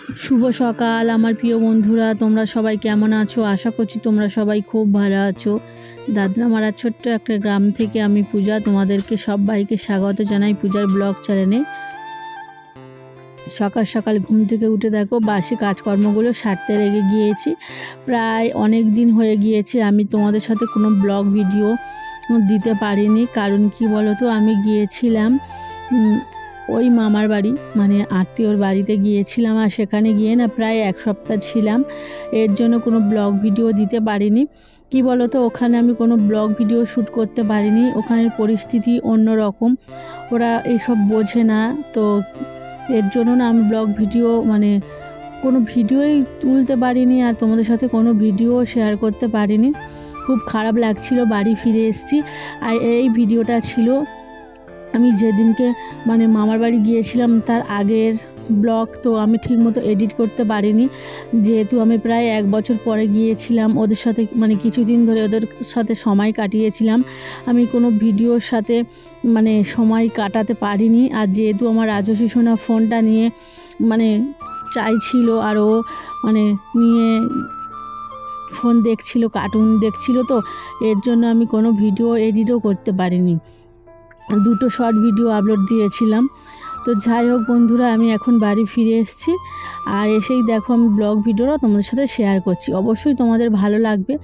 শুভ সকাল আমার প্রিয় বন্ধুরা, তোমরা সবাই কেমন আছো? আশা করছি তোমরা সবাই খুব ভালো আছো। দাদনামারা ছোট্ট একটা গ্রাম থেকে আমি পূজা তোমাদেরকে সবাইকে স্বাগত জানাই পূজার ব্লগ চ্যানেলে। সকাল সকাল ঘুম থেকে উঠে দেখো বাসি কাজকর্মগুলো সারতে লেগে গিয়েছি। প্রায় অনেক দিন হয়ে গিয়েছে আমি তোমাদের সাথে কোনো ব্লগ ভিডিও দিতে পারিনি। কারণ কি বলো তো, আমি গিয়েছিলাম ওই মামার বাড়ি, মানে আত্মীয়র বাড়িতে গিয়েছিলাম, আর সেখানে গিয়ে না প্রায় এক সপ্তাহ ছিলাম। এর জন্য কোনো ব্লগ ভিডিও দিতে পারিনি। কি বলো তো, ওখানে আমি কোনো ব্লগ ভিডিও শ্যুট করতে পারিনি। ওখানের পরিস্থিতি অন্যরকম, ওরা এইসব বোঝে না। তো এর জন্য না আমি ব্লগ ভিডিও কোনো ভিডিওই তুলতে পারিনি, আর তোমাদের সাথে কোনো ভিডিও শেয়ার করতে পারিনি। খুব খারাপ লাগছিল। বাড়ি ফিরে এসেছি, আর এই ভিডিওটা ছিল আমি যেদিনকে মামার বাড়ি গিয়েছিলাম তার আগের ব্লগ। তো আমি ঠিকমতো এডিট করতে পারিনি, যেহেতু আমি প্রায় 1 বছর পরে গিয়েছিলাম ওদের সাথে, কিছুদিন ধরে ওদের সাথে সময় কাটিয়েছিলাম। আমি কোনো ভিডিওর সাথে সময় কাটাতে পারিনি। আর যেহেতু আমার রাজস্বী সোনা ফোনটা নিয়ে চাইছিল, আর ও নিয়ে ফোন দেখছিল, কার্টুন দেখছিল, তো এর জন্য আমি কোনো ভিডিও এডিটও করতে পারিনি। 2টো শর্ট ভিডিও আপলোড দিয়েছিলাম। তো যাই হোক বন্ধুরা, আমি এখন বাড়ি ফিরে এসেছি, আর এসেই দেখো আমি ব্লগ ভিডিওটা তোমাদের সাথে শেয়ার করছি। অবশ্যই তোমাদের ভালো লাগবে,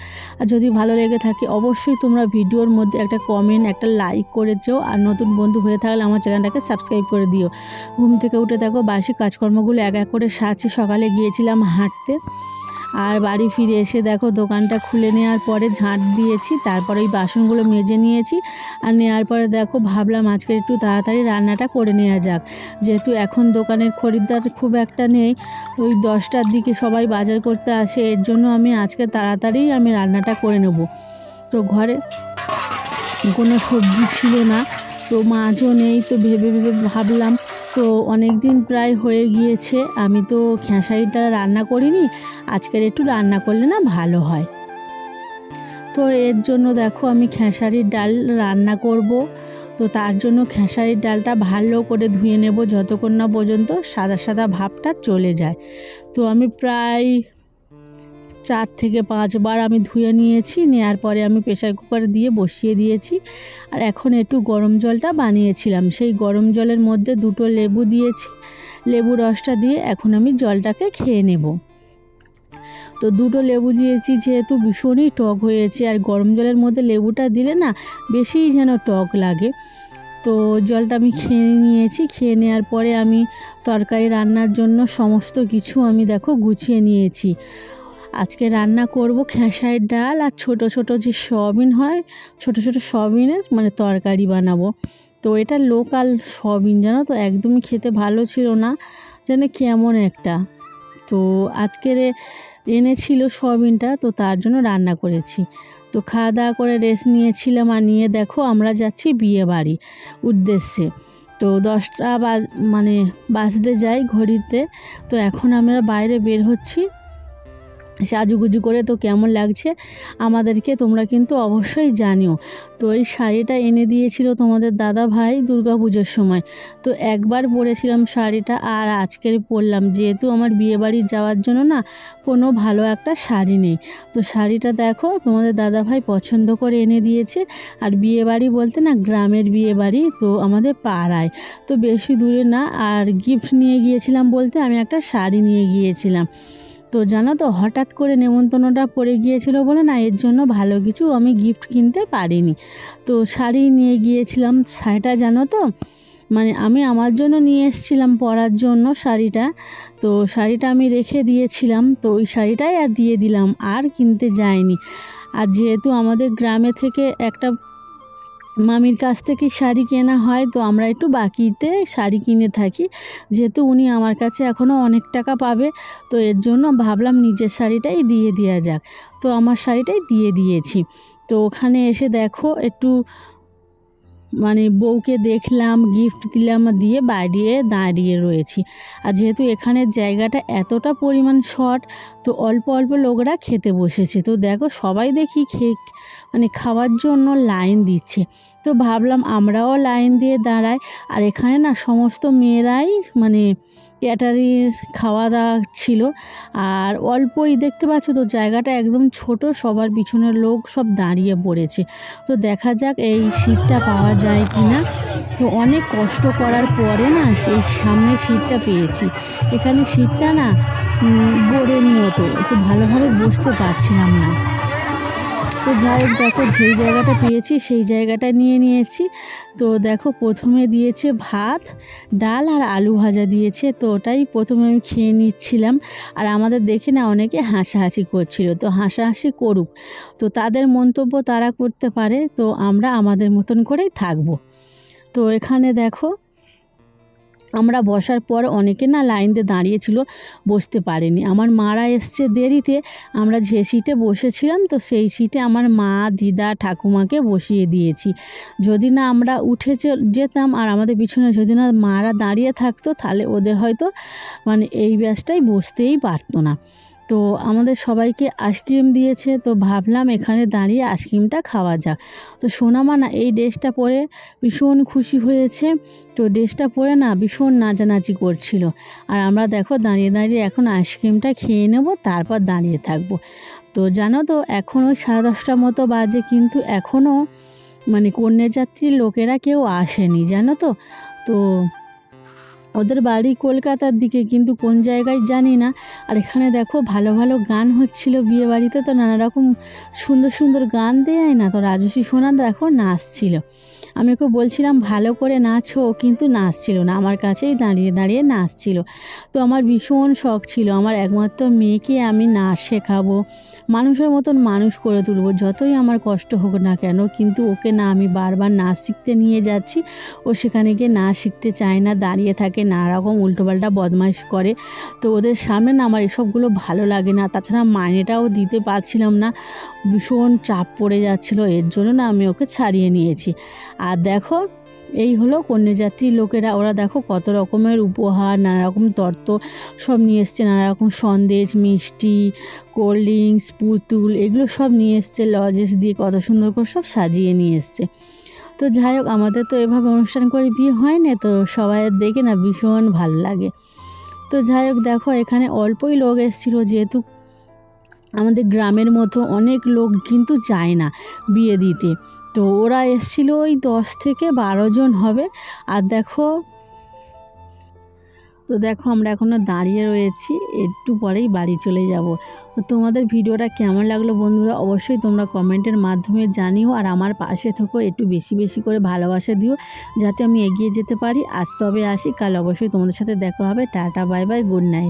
আর যদি ভালো লেগে থাকে অবশ্যই তোমরা ভিডিওর মধ্যে একটা কমেন্ট, একটা লাইক করে যেও। আর নতুন বন্ধু হয়ে থাকলে আমার চ্যানেলটাকে সাবস্ক্রাইব করে দিও। ঘুম থেকে উঠে দেখো বাসি কাজকর্মগুলো এক এক করে সারছি। সকালে গিয়েছিলাম হাঁটতে, আর বাড়ি ফিরে এসে দেখো দোকানটা খুলে নেওয়ার পরে ঝাঁট দিয়েছি, তারপরে এই বাসনগুলো মেজে নিয়েছি। আর নেওয়ার পরে দেখো ভাবলাম আজকে একটু তাড়াতাড়ি রান্নাটা করে নেওয়া যাক, যেহেতু এখন দোকানের খরিদ্দার খুব একটা নেই। ওই 10টার দিকে সবাই বাজার করতে আসে, এর জন্য আমি আজকে তাড়াতাড়ি রান্নাটা করে নেব। তো ঘরে কোনো সবজি ছিল না, তো মাছও নেই। তো ভেবে ভাবলাম, তো অনেক দিন প্রায় হয়ে গিয়েছে আমি তো খেসারিটা রান্না করিনি, আজকের একটু রান্না করলে না ভালো হয়। তো এর জন্য দেখো আমি খেসারির ডাল রান্না করব। তো তার জন্য খেসারির ডালটা ভালো করে ধুয়ে নেব, যতক্ষণ না পর্যন্ত সাদা সাদা ভাবটা চলে যায়। তো আমি প্রায় 4 থেকে 5 বার আমি ধুয়ে নিয়েছি। নেওয়ার পরে আমি প্রেসার কুকারে দিয়ে বসিয়ে দিয়েছি। আর এখন একটু গরম জলটা বানিয়েছিলাম, সেই গরম জলের মধ্যে 2টো লেবু দিয়েছি। লেবু রসটা দিয়ে এখন আমি জলটাকে খেয়ে নেব। তো 2টো লেবু দিয়েছি, যেহেতু ভীষণই টক হয়েছে, আর গরম জলের মধ্যে লেবুটা দিলে না বেশিই যেন টক লাগে। তো জলটা আমি খেয়ে নিয়েছি। খেয়ে নেওয়ার পরে আমি তরকারি রান্নার জন্য সমস্ত কিছু আমি দেখো গুছিয়ে নিয়েছি। আজকে রান্না করব খেসারির ডাল, আর ছোট ছোট যে সয়াবিন হয়, ছোট ছোট সয়াবিনের তরকারি বানাবো। তো এটা লোকাল সয়াবিন, জানো তো, একদমই খেতে ভালো ছিল না, যেন কেমন একটা। তো আজকের এনেছিল সয়াবিনটা, তো তার জন্য রান্না করেছি। তো খাওয়া দাওয়া করে রেস্ট নিয়েছিলাম, আর নিয়ে দেখো আমরা যাচ্ছি বিয়ে বাড়ি উদ্দেশ্যে। তো 10টা বাজতে যাই ঘড়িতে। তো এখন আমরা বাইরে বের হচ্ছি সাজুগুজু করে। তো কেমন লাগছে আমাদেরকে তোমরা কিন্তু অবশ্যই জানিও। তো এই শাড়িটা এনে দিয়েছিল তোমাদের দাদা ভাই দুর্গাপুজোর সময়। তো একবার পরেছিলাম শাড়িটা, আর আজকের পরলাম, যেহেতু আমার বিয়েবাড়ি যাওয়ার জন্য না কোনো ভালো একটা শাড়ি নেই। তো শাড়িটা দেখো তোমাদের দাদা ভাই পছন্দ করে এনে দিয়েছে। আর বিয়েবাড়ি বলতে না গ্রামের বিয়েবাড়ি, তো আমাদের পাড়ায়, তো বেশি দূরে না। আর গিফট নিয়ে গিয়েছিলাম বলতে আমি একটা শাড়ি নিয়ে গিয়েছিলাম। তো জানো তো, হঠাৎ করে নেমন্তন্নটা পড়ে গিয়েছিল বলে না, এর জন্য ভালো কিছু আমি গিফট কিনতে পারিনি। তো শাড়ি নিয়ে গিয়েছিলাম। শাড়িটা জানো তো আমি আমার জন্য নিয়ে এসেছিলাম পরার জন্য শাড়িটা। তো শাড়িটা আমি রেখে দিয়েছিলাম, তো ওই শাড়িটাই আর দিয়ে দিলাম, আর কিনতে যাইনি। আর যেহেতু আমাদের গ্রামে থেকে একটা মামির কাছ থেকে শাড়ি কেনা হয়, তো আমরা একটু বাকিতে শাড়ি কিনে থাকি, যেহেতু উনি আমার কাছে এখনও অনেক টাকা পাবে। তো এর জন্য ভাবলাম নিজের শাড়িটাই দিয়ে দেওয়া যাক। তো আমার শাড়িটাই দিয়ে দিয়েছি। তো ওখানে এসে দেখো একটু বউকে দেখলাম, গিফট দিলাম, দিয়ে বাইরে দাঁড়িয়ে রয়েছি। আর যেহেতু এখানের জায়গাটা এতটা পরিমাণ শর্ট, তো অল্প অল্প লোকরা খেতে বসেছে। তো দেখো সবাই দেখি খাওয়ার জন্য লাইন দিচ্ছে। তো ভাবলাম আমরাও লাইন দিয়ে দাঁড়াই। আর এখানে না সমস্ত মেয়েরাই ক্যাটারিং খাওয়া দাওয়া ছিল। আর অল্পই দেখতে পাচ্ছ তো, জায়গাটা একদম ছোট, সবার পিছনের লোক সব দাঁড়িয়ে পড়েছে। তো দেখা যাক এই সিটটা পাওয়া যায় কি না। তো অনেক কষ্ট করার পরে না সেই সামনে সিটটা পেয়েছি। এখানে সিটটা না বোর্ডের মতো, একটু ভালোভাবে বসতে পারছিলাম না। তো যাই হোক, দেখো যেই জায়গাটা পেয়েছি সেই জায়গাটা নিয়ে নিয়েছি। তো দেখো প্রথমে দিয়েছে ভাত, ডাল আর আলু ভাজা দিয়েছে। তো ওটাই প্রথমে আমি খেয়ে নিচ্ছিলাম। আর আমাদের দেখে না অনেকে হাসাহাসি করছিল। তো হাসাহাসি করুক, তো তাদের মন্তব্য তারা করতে পারে, তো আমরা আমাদের মতন করেই থাকবো। তো এখানে দেখো আমরা বসার পর অনেকে না লাইন দিয়ে দাঁড়িয়েছিল, বসতে পারেনি। আমার মারা এসছে দেরিতে, আমরা যে সিটে বসেছিলাম তো সেই সিটে আমার মা, দিদা, ঠাকুমাকে বসিয়ে দিয়েছি। যদি না আমরা উঠে যেতাম আর আমাদের পিছনে যদি না মারা দাঁড়িয়ে থাকতো, তাহলে ওদের হয়তো মানে এই ব্যাচটাই বসতেই পারতো না। তো আমাদের সবাইকে আইসক্রিম দিয়েছে। তো ভাবলাম এখানে দাঁড়িয়ে আইসক্রিমটা খাওয়া যাক। তো সোনামা না এই ড্রেসটা পরে ভীষণ খুশি হয়েছে। তো ড্রেসটা পরে না ভীষণ নাচানাচি করছিল। আর আমরা দেখো দাঁড়িয়ে দাঁড়িয়ে এখন আইসক্রিমটা খেয়ে নেব, তারপর দাঁড়িয়ে থাকবো। তো জানো তো এখনও 10:30 মতো বাজে, কিন্তু এখনও মানে কন্যাযাত্রীর লোকেরা কেউ আসেনি, জানো তো। তো ওদের বাড়ি কলকাতার দিকে, কিন্তু কোন জায়গায় জানি না। আর এখানে দেখো ভালো ভালো গান হচ্ছিল বিয়ে বাড়িতে। তো নানা রকম সুন্দর সুন্দর গান দেয় না, তো রাজস্বী সোনা দেখো নাচছিল। আমি ওকে বলছিলাম ভালো করে নাচো, কিন্তু নাচছিল না, আমার কাছেই দাঁড়িয়ে দাঁড়িয়ে নাচছিল। তো আমার ভীষণ শখ ছিল আমার একমাত্র মেয়েকে আমি নাচ শেখাবো, মানুষের মতন মানুষ করে তুলবো, যতই আমার কষ্ট হোক না কেন। কিন্তু ওকে না আমি বারবার নাচ শিখতে নিয়ে যাচ্ছি, ও সেখানে গিয়ে নাচ শিখতে চায় না, দাঁড়িয়ে থাকে, নানা রকম উল্টোপাল্টা বদমাইশ করে। তো ওদের সামনে না আমার এসবগুলো ভালো লাগে না। তাছাড়া মাইনেটাও দিতে পারছিলাম না, ভীষণ চাপ পড়ে যাচ্ছিলো, এর জন্য না আমি ওকে ছাড়িয়ে নিয়েছি। আর দেখো এই হলো কন্যাযাত্রীর লোকেরা, ওরা দেখো কত রকমের উপহার, নানা রকম তত্ত্ব সব নিয়ে এসছে, নানা রকম সন্দেশ, মিষ্টি, কোল্ড ড্রিঙ্কস, পুতুল, এগুলো সব নিয়ে এসছে, লজেস দিয়ে কত সুন্দর করে সব সাজিয়ে নিয়ে এসছে। তো যাই হোক, আমাদের তো এভাবে অনুষ্ঠান করে বিয়ে হয় না, তো সবাই দেখে না ভীষণ ভালো লাগে। তো যাই হোক দেখো এখানে অল্পই লোক এসেছিলো, যেহেতু আমাদের গ্রামের মতো অনেক লোক কিন্তু যায় না বিয়ে দিতে। তো ওরা এসেছিলো ওই 10 থেকে 12 জন হবে। আর দেখো আমরা এখনও দাঁড়িয়ে রয়েছি, একটু পরেই বাড়ি চলে যাব। তো তোমাদের ভিডিওটা কেমন লাগলো বন্ধুরা, অবশ্যই তোমরা কমেন্টের মাধ্যমে জানিও। আর আমার পাশে থেকো, একটু বেশি বেশি করে ভালোবাসা দিও, যাতে আমি এগিয়ে যেতে পারি। আজ তবে আসি, কাল অবশ্যই তোমাদের সাথে দেখা হবে। Tata, bye bye, good night.